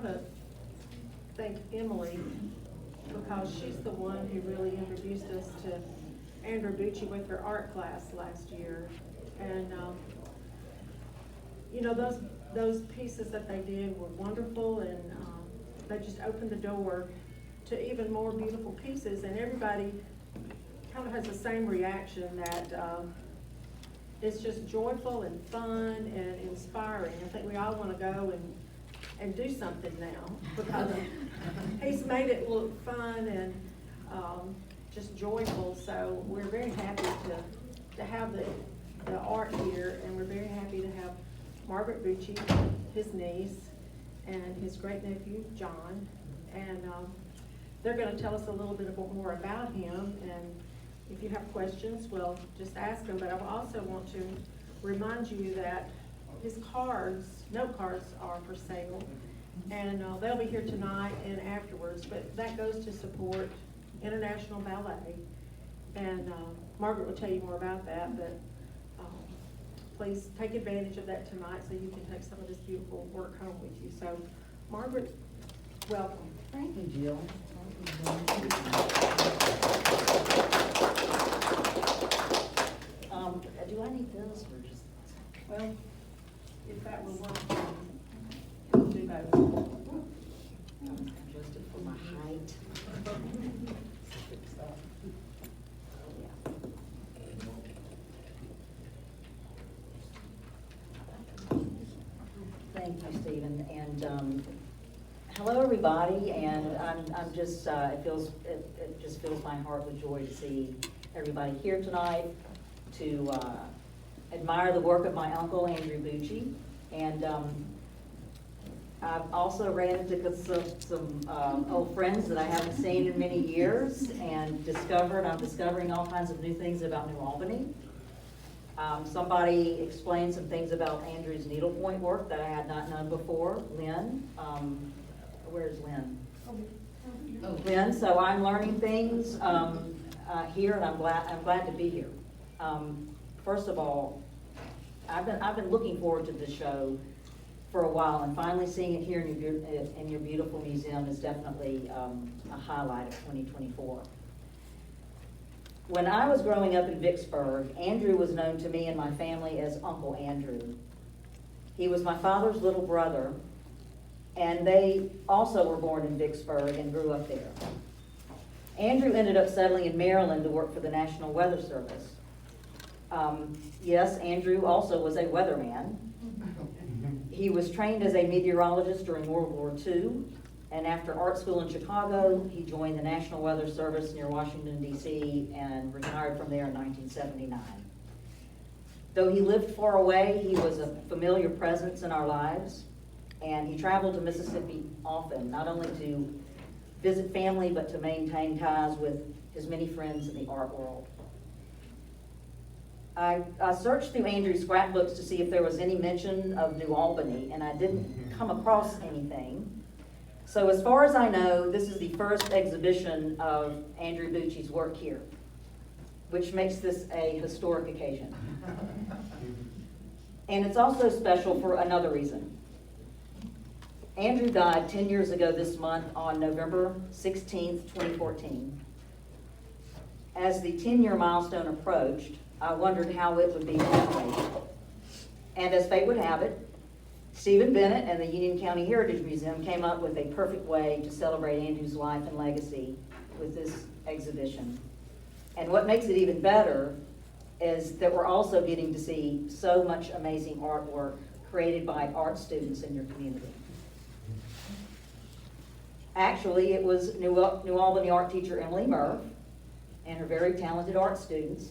want to thank Emily because she's the one who really introduced us to Andrew Bucci with her art class last year. And, you know, those pieces that they did were wonderful, and they just opened the door to even more beautiful pieces, and everybody kind of has the same reaction that it's just joyful and fun and inspiring. I think we all want to go and do something now because he's made it look fun and just joyful. So we're very happy to have the art here, and we're very happy to have Margaret Bucci, his niece, and his great nephew John, and they're going to tell us a little bit more about him. And if you have questions, well, just ask them. But I also want to remind you that his note cards are for sale, and they'll be here tonight and afterwards. But that goes to support International Ballet, and Margaret will tell you more about that. But please take advantage of that tonight so you can take some of this beautiful work home with you. So, Margaret, welcome. Thank you, Jill. Do I need this or just? Well, if that will work, we'll do both. Adjust it for my height. Thank you, Stephen, and hello, everybody. And I'm just it just fills my heart with joy to see everybody here tonight to admire the work of my uncle Andrew Bucci, and I've also ran into some old friends that I haven't seen in many years, and I'm discovering all kinds of new things about New Albany. Somebody explained some things about Andrew's needlepoint work that I had not known before. Lynn, where's Lynn? Lynn, so I'm learning things here, and I'm glad to be here. First of all, I've been looking forward to this show for a while, and finally seeing it here in your beautiful museum is definitely a highlight of 2024. When I was growing up in Vicksburg, Andrew was known to me and my family as Uncle Andrew. He was my father's little brother, and they also were born in Vicksburg and grew up there. Andrew ended up settling in Maryland to work for the National Weather Service. Yes, Andrew also was a weatherman. He was trained as a meteorologist during World War II, and after art school in Chicago, he joined the National Weather Service near Washington, D.C., and retired from there in 1979. Though he lived far away, he was a familiar presence in our lives, and he traveled to Mississippi often, not only to visit family, but to maintain ties with his many friends in the art world. I searched through Andrew's scrapbooks to see if there was any mention of New Albany, and I didn't come across anything. So as far as I know, this is the first exhibition of Andrew Bucci's work here, which makes this a historic occasion. And it's also special for another reason. Andrew died 10 years ago this month on November 16th, 2014. As the 10-year milestone approached, I wondered how it would be commemorated. And as fate would have it, Stephen Bennett and the Union County Heritage Museum came up with a perfect way to celebrate Andrew's life and legacy with this exhibition. And what makes it even better is that we're also getting to see so much amazing artwork created by art students in your community. Actually, it was New Albany art teacher Emily Murph and her very talented art students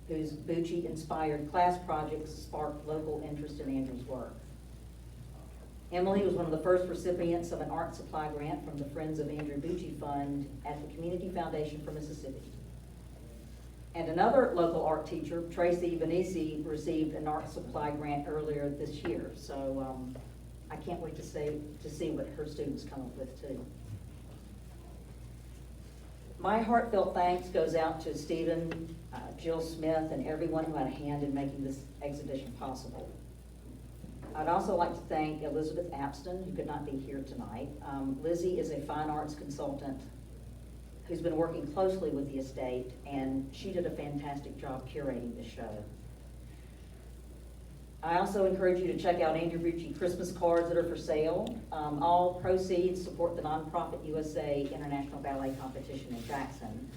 whose Bucci-inspired class projects sparked local interest in Andrew's work. Emily was one of the first recipients of an art supply grant from the Friends of Andrew Bucci Fund at the Community Foundation for Mississippi. And another local art teacher, Tracy Benisi, received an art supply grant earlier this year. So I can't wait to see what her students come up with too. My heartfelt thanks goes out to Stephen, Jill Smith, and everyone who had a hand in making this exhibition possible. I'd also like to thank Elizabeth Apston, who could not be here tonight. Lizzie is a fine arts consultant who's been working closely with the estate, and she did a fantastic job curating the show. I also encourage you to check out Andrew Bucci Christmas cards that are for sale. All proceeds support the nonprofit USA International Ballet Competition in Jackson.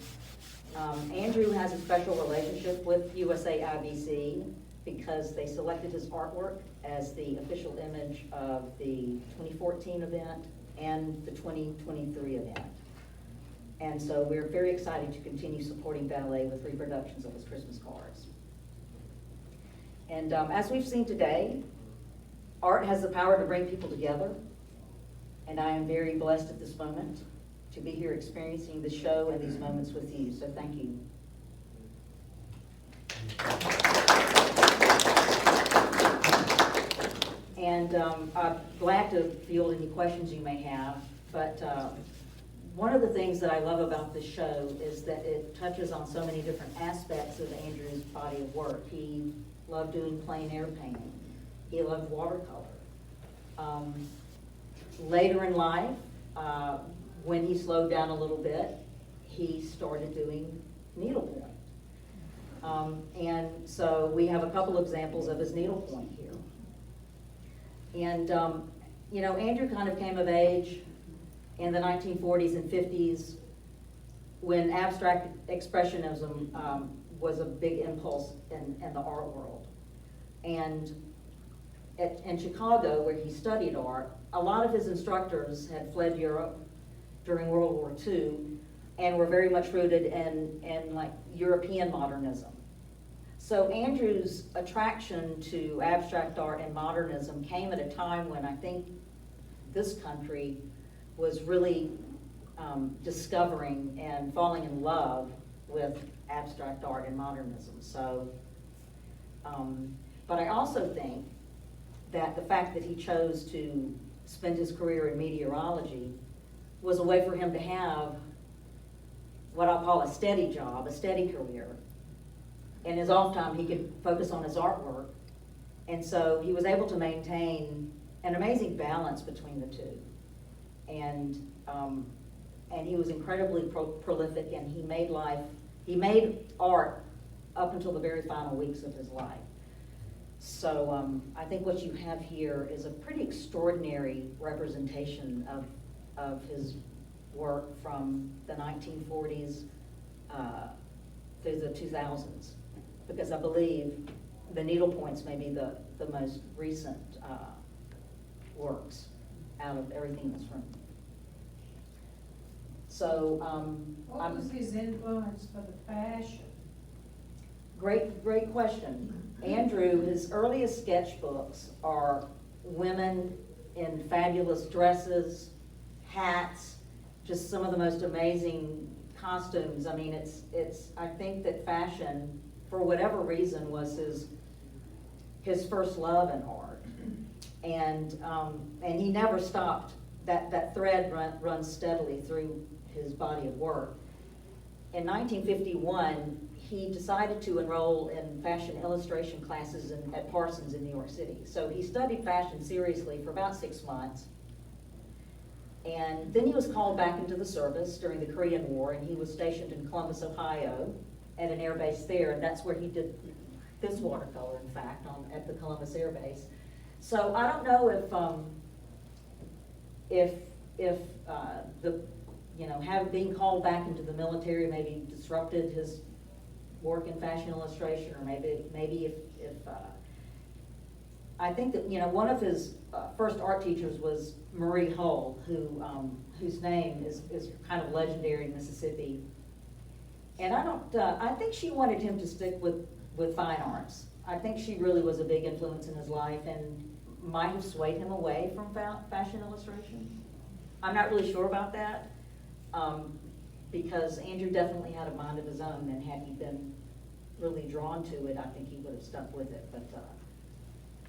Andrew has a special relationship with USA IBC because they selected his artwork as the official image of the 2014 event and the 2023 event. And so we're very excited to continue supporting ballet with reproductions of his Christmas cards. And as we've seen today, art has the power to bring people together. And I am very blessed at this moment to be here experiencing the show and these moments with you. So thank you. And I'm glad to field any questions you may have. But one of the things that I love about this show is that it touches on so many different aspects of Andrew's body of work. He loved doing plein air painting. He loved watercolor. Later in life, when he slowed down a little bit, he started doing needlepoint. And so we have a couple examples of his needlepoint here. And, you know, Andrew kind of came of age in the 1940s and 50s when abstract expressionism was a big impulse in the art world. And in Chicago, where he studied art, a lot of his instructors had fled Europe during World War II and were very much rooted in like European modernism. So Andrew's attraction to abstract art and modernism came at a time when I think this country was really discovering and falling in love with abstract art and modernism. So, but I also think that the fact that he chose to spend his career in meteorology was a way for him to have what I'll call a steady job, a steady career. In his off time, he could focus on his artwork. And so he was able to maintain an amazing balance between the two. And he was incredibly prolific, and he made art up until the very final weeks of his life. So I think what you have here is a pretty extraordinary representation of his work from the 1940s through the 2000s, because I believe the needlepoints may be the most recent works out of everything in this room. So what was his influence for the fashion? Great question. Andrew, his earliest sketchbooks are women in fabulous dresses, hats, just some of the most amazing costumes. I mean, I think that fashion, for whatever reason, was his first love in art. And he never stopped. That thread runs steadily through his body of work. In 1951, he decided to enroll in fashion illustration classes at Parsons in New York City. So he studied fashion seriously for about 6 months. And then he was called back into the service during the Korean War, and he was stationed in Columbus, Ohio, at an air base there, and that's where he did this watercolor, in fact, at the Columbus Air Base. So I don't know if being called back into the military maybe disrupted his work in fashion illustration, or maybe if I think that, you know, one of his first art teachers was Marie Hull, whose name is kind of legendary in Mississippi. And I think she wanted him to stick with fine arts. I think she really was a big influence in his life and might have swayed him away from fashion illustration. I'm not really sure about that, because Andrew definitely had a mind of his own, and had he been really drawn to it, I think he would have stuck with it. But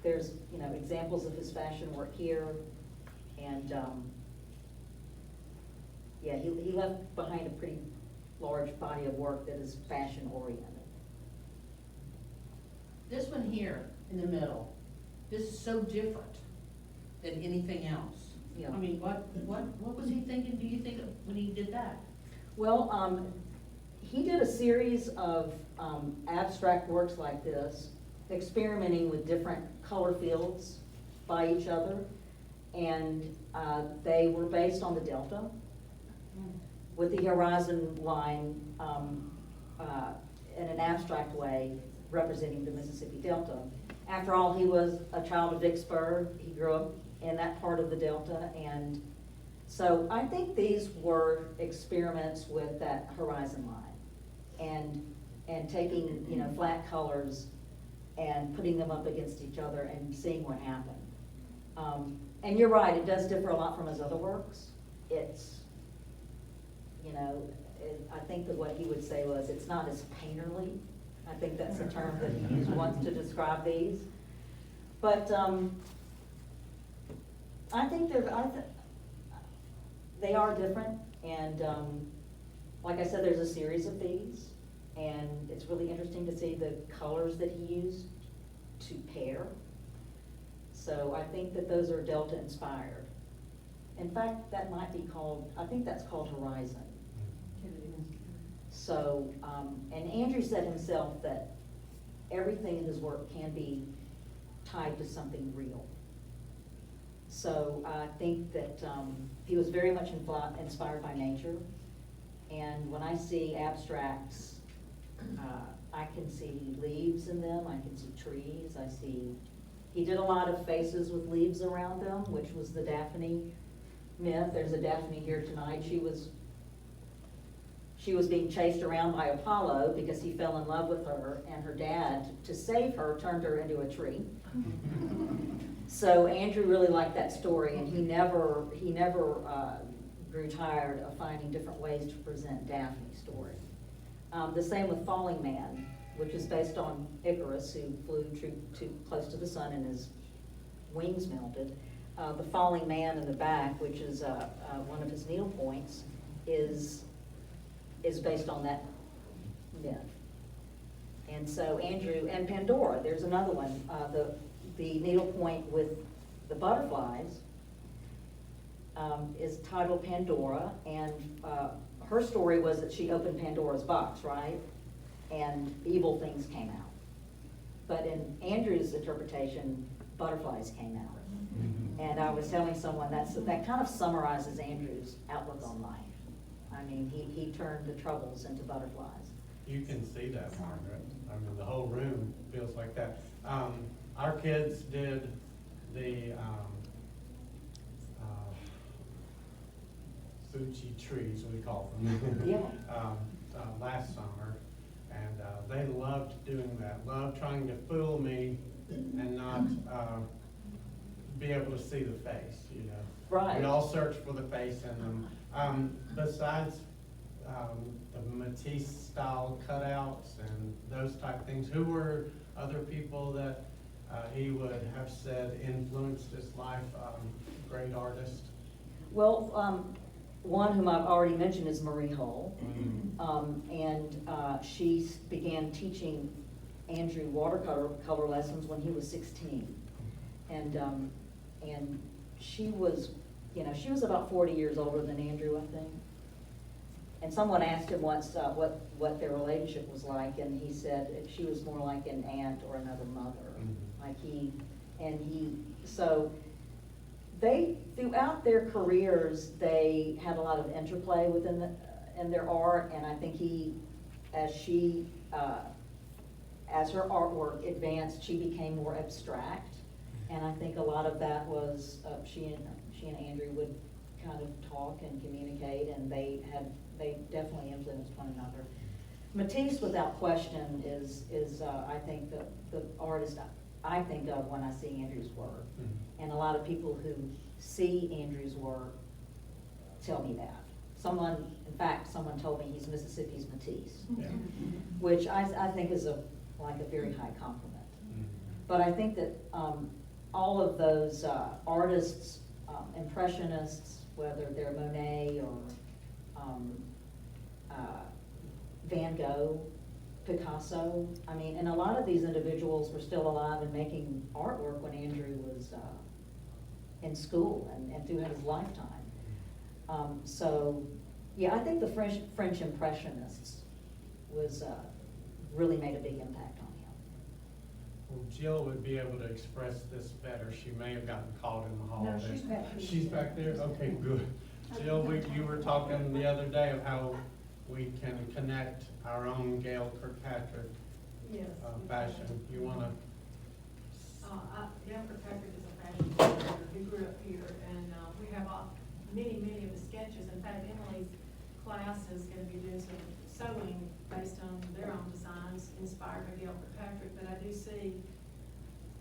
there's, you know, examples of his fashion work here, and yeah, he left behind a pretty large body of work that is fashion oriented. This one here in the middle, this is so different than anything else. Yeah. I mean, what was he thinking, do you think, when he did that? Well, he did a series of abstract works like this, experimenting with different color fields by each other, and they were based on the delta, with the horizon line in an abstract way representing the Mississippi Delta. After all, he was a child of Vicksburg. He grew up in that part of the Delta, and so I think these were experiments with that horizon line and taking, you know, flat colors and putting them up against each other and seeing what happened. And you're right, it does differ a lot from his other works. It's, you know, I think that what he would say was, it's not as painterly. I think that's a term that he used once to describe these. But I think they are different, and like I said, there's a series of these, and it's really interesting to see the colors that he used to pair. So I think that those are Delta inspired. In fact, that might be called, I think that's called Horizon. So, and Andrew said himself that everything in his work can be tied to something real. So I think that he was very much inspired by nature. And when I see abstracts, I can see leaves in them, I can see trees, he did a lot of faces with leaves around them, which was the Daphne myth. There's a Daphne here tonight. She was being chased around by Apollo because he fell in love with her, and her dad, to save her, turned her into a tree. So Andrew really liked that story, and he never grew tired of finding different ways to present Daphne's story. The same with Falling Man, which is based on Icarus, who flew too close to the sun and his wings melted. The Falling Man in the back, which is one of his needle points, is based on that myth. And so Andrew, and Pandora, there's another one, the needle point with the butterflies is titled Pandora, and her story was that she opened Pandora's box, right? And evil things came out. But in Andrew's interpretation, butterflies came out. And I was telling someone that kind of summarizes Andrew's outlook on life. I mean, he turned the troubles into butterflies. You can see that, Margaret. I mean, the whole room feels like that. Our kids did the Bucci trees, we call them. Yeah. Last summer, and they loved doing that. Loved trying to fool me and not be able to see the face. You know. Right. We all search for the face in them. Besides the Matisse style cutouts and those type things, who were other people that he would have said influenced his life, great artist? Well, one whom I've already mentioned is Marie Hull. And she began teaching Andrew watercolor lessons when he was 16. And she was, you know, she was about 40 years older than Andrew, I think. And someone asked him once what their relationship was like, and he said she was more like an aunt or another mother. So they, throughout their careers, they had a lot of interplay in their art, and I think as her artwork advanced, she became more abstract, and I think a lot of that was she and Andrew would kind of talk and communicate, and they definitely influenced one another. Matisse, without question, is I think the artist I think of when I see Andrew's work. And a lot of people who see Andrew's work tell me that. In fact, someone told me he's Mississippi's Matisse, which I think is like a very high compliment. But I think that all of those artists, impressionists, whether they're Monet or Van Gogh, Picasso. I mean, and a lot of these individuals were still alive and making artwork when Andrew was in school and through his lifetime. So, yeah, I think the French Impressionists was, really made a big impact on him. Well, Jill would be able to express this better. She may have gotten caught in the hall. No, there. she's back here. She's back there? Okay, good. Jill, you were talking the other day of how we can connect our own Gail Kirkpatrick Yes. fashion. You wanna? Gail Kirkpatrick is a fashion designer who grew up here, and we have many of the sketches. In fact, Emily's class is going to be doing some sewing based on their own designs inspired by Gail Kirkpatrick, but I do see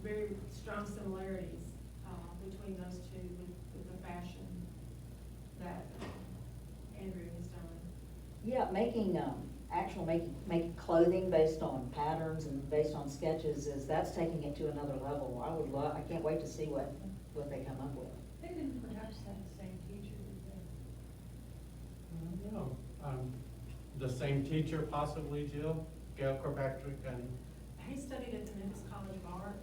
very strong similarities between those two with the fashion that Andrew has done. Yeah, making, making clothing based on patterns and based on sketches that's taking it to another level. I can't wait to see what they come up with. They didn't perhaps have the same teacher, did they? No. The same teacher possibly, Jill? Gail Kirkpatrick and? He studied at the Memphis College of Art,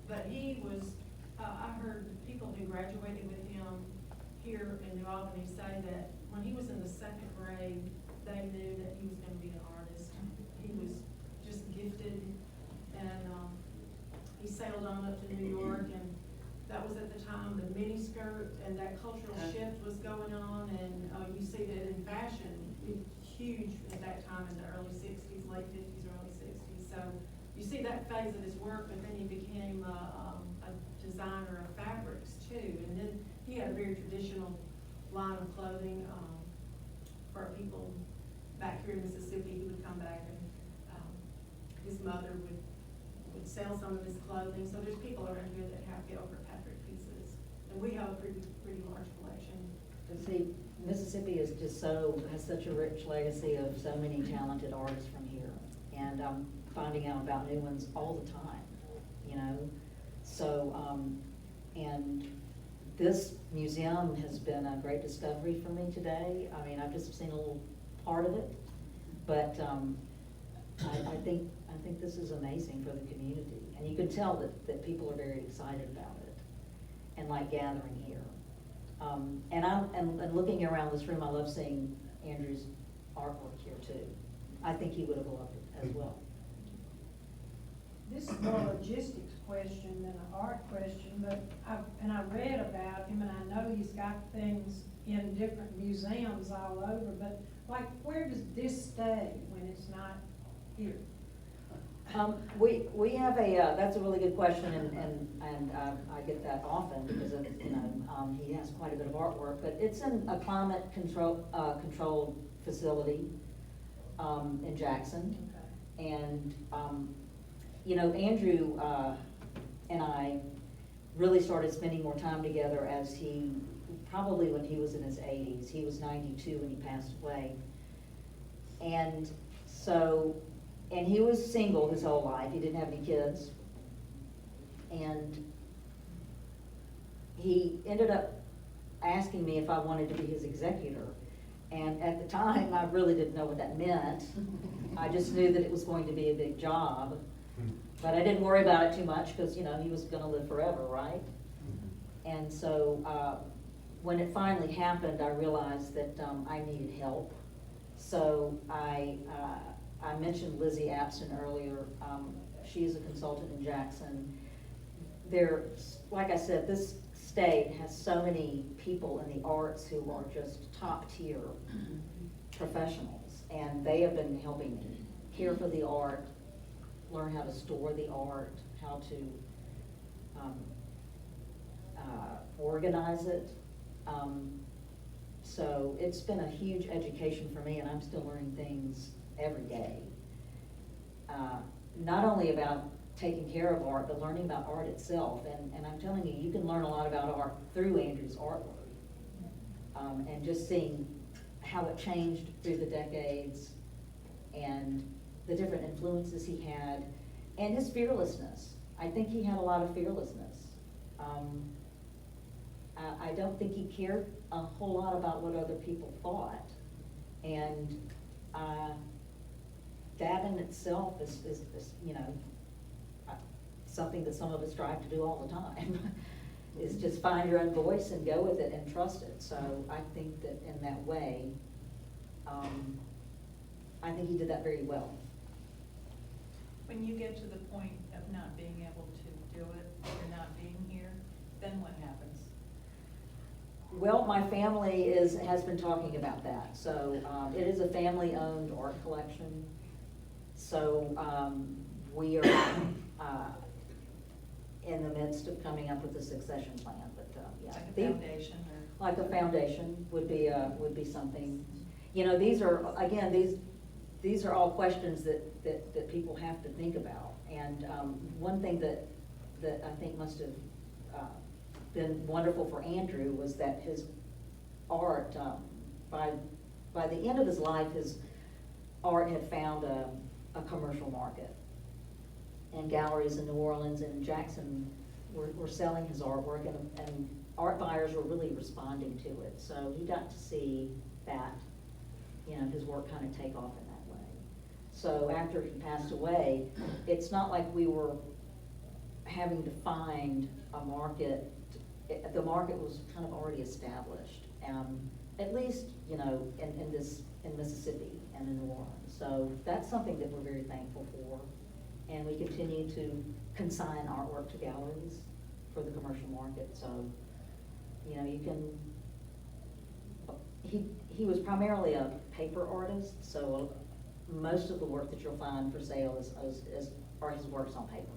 but he was, I heard people who graduated with him here in New Albany say that when he was in the second grade, they knew that he was going to be an artist. He was just gifted, and he sailed on up to New York, and that was at the time the mini skirt and that cultural shift was going on, and you see that in fashion, it's huge at that time in the early 60s, late 50s, early 60s. So you see that phase of his work, but then he became a designer of fabrics too, and then he had a very traditional line of clothing for people back here in Mississippi. He would come back and his mother would sell some of his clothing. So there's people around here that have Gail Kirkpatrick pieces, and we have a pretty large collection. But see, Mississippi is just has such a rich legacy of so many talented artists from here. And I'm finding out about new ones all the time, you know? So, and this museum has been a great discovery for me today. I mean, I've just seen a little part of it, but I think this is amazing for the community. And you can tell that people are very excited about it and like gathering here. And looking around this room, I love seeing Andrew's artwork here too. I think he would have loved it as well. This is more a logistics question than an art question, but I read about him, and I know he's got things in different museums all over, but like, where does this stay when it's not here? We have that's a really good question, and I get that often because of, he has quite a bit of artwork, but it's in a climate controlled facility in Jackson. Okay. And, Andrew and I really started spending more time together as probably when he was in his 80s. He was 92 when he passed away. And so, and he was single his whole life. He didn't have any kids. And he ended up asking me if I wanted to be his executor. And at the time, I really didn't know what that meant. I just knew that it was going to be a big job. But I didn't worry about it too much because, he was going to live forever, right? And so when it finally happened, I realized that I needed help. So I mentioned Lizzie Apson earlier. She's a consultant in Jackson. Like I said, this state has so many people in the arts who are just top tier professionals, and they have been helping me care for the art, learn how to store the art, how to organize it. So it's been a huge education for me, and I'm still learning things every day. Not only about taking care of art, but learning about art itself. And I'm telling you, you can learn a lot about art through Andrew's artwork. And just seeing how it changed through the decades and the different influences he had, and his fearlessness. I think he had a lot of fearlessness. I don't think he cared a whole lot about what other people thought. And that in itself is, you know, something that some of us strive to do all the time, is just find your own voice and go with it and trust it. So I think that in that way, I think he did that very well. When you get to the point of not being able to do it, or not being here, then what happens? Well, my family has been talking about that. So it is a family-owned art collection. So we are in the midst of coming up with a succession plan, but yeah. Like a foundation or? Like a foundation would be something. You know, these are, again, these are all questions that people have to think about. And one thing that I think must have been wonderful for Andrew was that his art, by the end of his life, his art had found a commercial market. And galleries in New Orleans and Jackson were selling his artwork, and art buyers were really responding to it. So he got to see that, you know, his work kind of take off in that way. So after he passed away, it's not like we were having to find a market. The market was kind of already established, at least, you know, in Mississippi and in New Orleans. So that's something that we're very thankful for. And we continue to consign artwork to galleries for the commercial market. So, you know, you can, he was primarily a paper artist, so most of the work that you'll find for sale are his works on paper.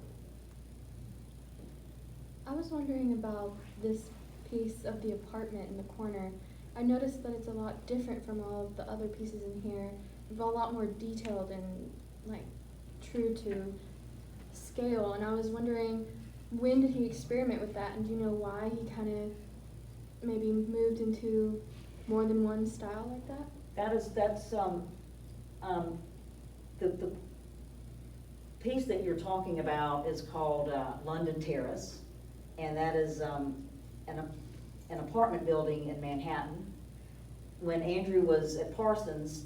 I was wondering about this piece of the apartment in the corner. I noticed that it's a lot different from all of the other pieces in here. It's a lot more detailed and like true to scale, and I was wondering, when did he experiment with that, and do you know why he kind of maybe moved into more than one style like that? That's the piece that you're talking about is called London Terrace, and that is an apartment building in Manhattan. When Andrew was at Parsons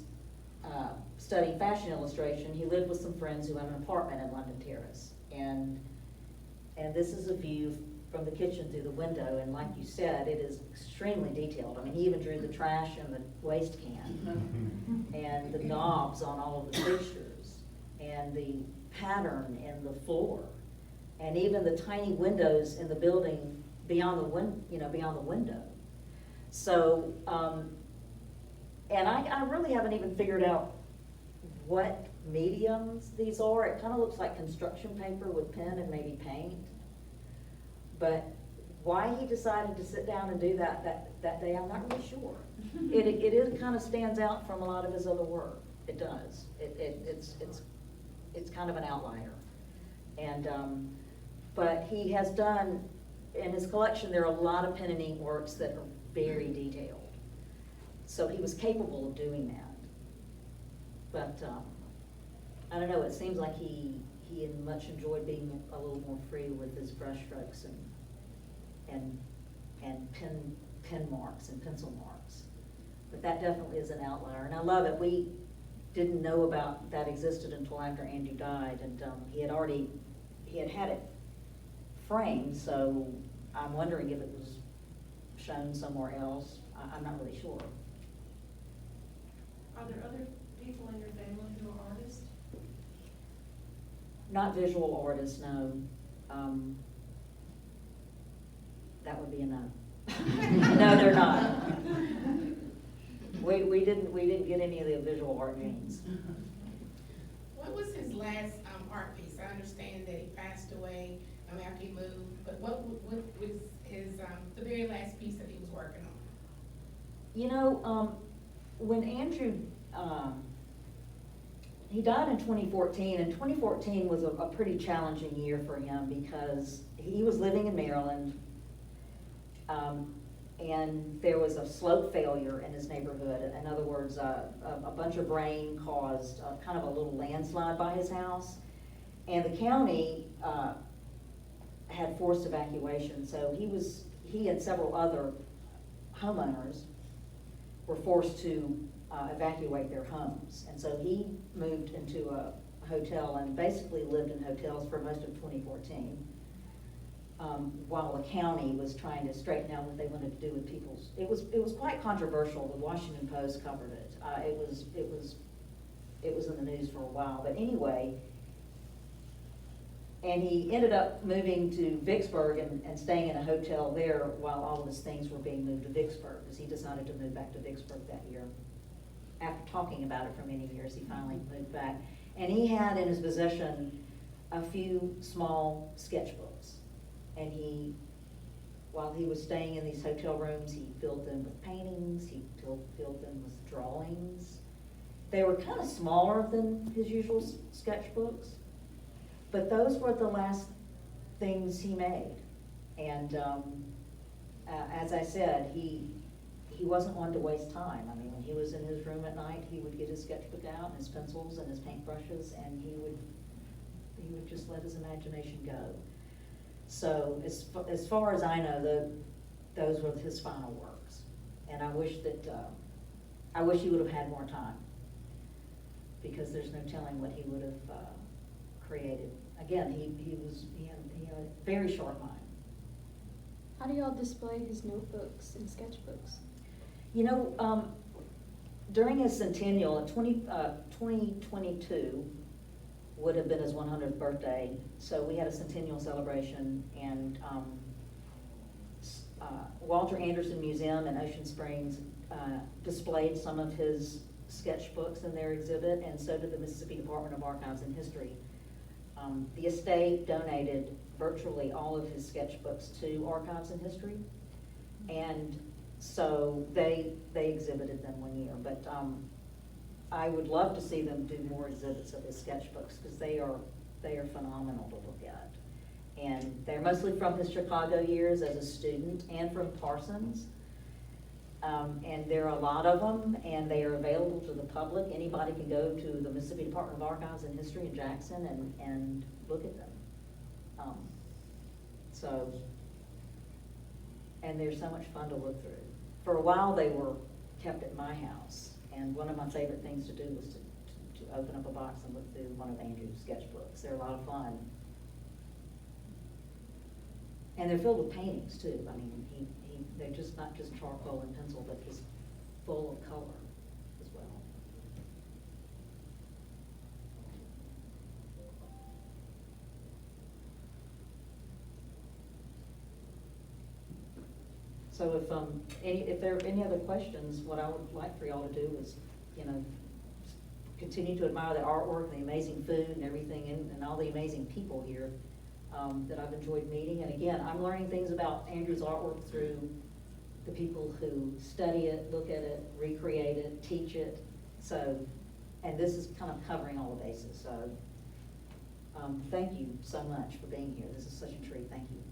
studying fashion illustration, he lived with some friends who had an apartment in London Terrace. And this is a view from the kitchen through the window, and like you said, it is extremely detailed. I mean, he even drew the trash in the waste can, and the knobs on all of the fixtures, and the pattern in the floor, and even the tiny windows in the building beyond the window. So, and I really haven't even figured out what mediums these are. It kind of looks like construction paper with pen and maybe paint. But why he decided to sit down and do that day, I'm not really sure. It kind of stands out from a lot of his other work. It does. It's kind of an outlier. And but he has done, in his collection, there are a lot of pen and ink works that are very detailed. So he was capable of doing that. But I don't know, it seems like he had much enjoyed being a little more free with his brush strokes and pen marks and pencil marks. But that definitely is an outlier, and I love it. We didn't know about that existed until after Andrew died, and he had had it framed, so I'm wondering if it was shown somewhere else. I'm not really sure. Are there other people in your family who are artists? Not visual artists, no. That would be a no. No, they're not. We didn't get any of the visual art genes. What was his last art piece? I understand that he passed away after he moved, but what was his the very last piece that he was working on? You know, when Andrew, he died in 2014, and 2014 was a pretty challenging year for him because he was living in Maryland, and there was a slope failure in his neighborhood. In other words, a bunch of rain caused kind of a little landslide by his house, and the county had forced evacuation. So he and several other homeowners were forced to evacuate their homes. And so he moved into a hotel and basically lived in hotels for most of 2014, while the county was trying to straighten out what they wanted to do with people's, it was quite controversial. The Washington Post covered it. It was in the news for a while, but anyway, and he ended up moving to Vicksburg and staying in a hotel there while all of his things were being moved to Vicksburg, because he decided to move back to Vicksburg that year. After talking about it for many years, he finally moved back. And he had in his possession a few small sketchbooks. And while he was staying in these hotel rooms, he filled them with paintings, he filled them with drawings. They were kind of smaller than his usual sketchbooks, but those were the last things he made. And as I said, he wasn't one to waste time. I mean, when he was in his room at night, he would get his sketchbook out and his pencils and his paintbrushes, and he would just let his imagination go. So as far as I know, those were his final works. And I wish he would have had more time, because there's no telling what he would have created. Again, he had a very short mind. How do y'all display his notebooks and sketchbooks? You know, during his centennial in 2022 would have been his 100th birthday, so we had a centennial celebration, and Walter Anderson Museum in Ocean Springs displayed some of his sketchbooks in their exhibit, and so did the Mississippi Department of Archives and History. The estate donated virtually all of his sketchbooks to Archives and History, and so they exhibited them one year. But I would love to see them do more exhibits of his sketchbooks, because they are phenomenal to look at. And they're mostly from his Chicago years as a student and from Parsons. And there are a lot of them, and they are available to the public. Anybody can go to the Mississippi Department of Archives and History in Jackson and look at them. And they're so much fun to look through. For a while, they were kept at my house, and one of my favorite things to do was to open up a box and look through one of Andrew's sketchbooks. They're a lot of fun. And they're filled with paintings too. I mean, they're just not just charcoal and pencil, but just full of color as well. So if there are any other questions, what I would like for y'all to do is, continue to admire the artwork and the amazing food and everything, and all the amazing people here that I've enjoyed meeting. And again, I'm learning things about Andrew's artwork through the people who study it, look at it, recreate it, teach it. So, and this is kind of covering all the bases. So, thank you so much for being here. This is such a treat. Thank you.